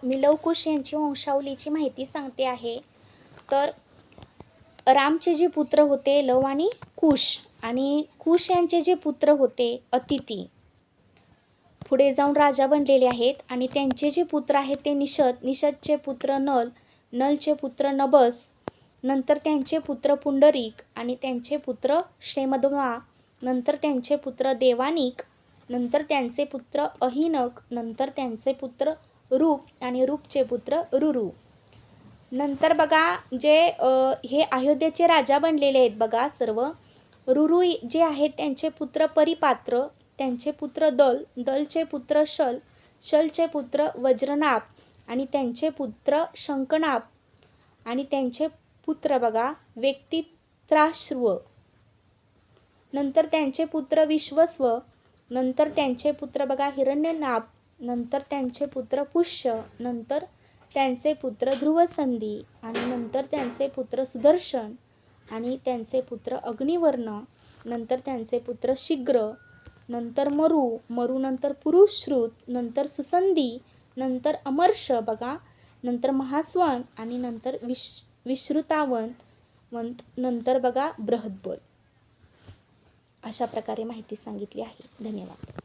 मी लवकुश यांची वंशावलीची माहिती सांगते आहे. तर रामचे जे पुत्र होते लव आणि कुश, आणि कुश यांचे जे पुत्र होते अतिथी, पुढे जाऊन राजा बनलेले आहेत. आणि त्यांचे जे पुत्र आहेत ते निषद, निषदचे पुत्र नल, नलचे पुत्र नभस, नंतर त्यांचे पुत्र पुंडरीक आणि त्यांचे पुत्र क्षेमधमा, नंतर त्यांचे पुत्र देवानिक, नंतर त्यांचे पुत्र अहिनक, नंतर त्यांचे पुत्र रूप आणि रूपचे पुत्र रुरु. नंतर बघा जे हे अयोध्येचे राजा बनलेले आहेत बघा सर्व. रुरु जे आहेत त्यांचे पुत्र परिपात्र, त्यांचे पुत्र दल, दलचे पुत्र शल, शलचे पुत्र वज्रनाभ आणि त्यांचे पुत्र शंखनाभ आणि त्यांचे पुत्र बघा व्यक्तित्राश्व, नंतर त्यांचे पुत्र विश्वस्व, नंतर त्यांचे पुत्र बघा हिरण्यनाभ, नंतर त्यांचे पुत्र पुष्य, नंतर त्यांचे पुत्र ध्रुवसंधी आणि नंतर त्यांचे पुत्र सुदर्शन आणि त्यांचे पुत्र अग्निवर्ण, नंतर त्यांचे पुत्र शीघ्र, नंतर मरु, मरुनंतर पुरुश्रुत, नंतर सुसंधी, नंतर अमर्ष बघा, नंतर महास्वन आणि नंतर विश्रुतावन, नंतर बघा बृहद्बल. अशा प्रकारे माहिती सांगितली आहे. धन्यवाद.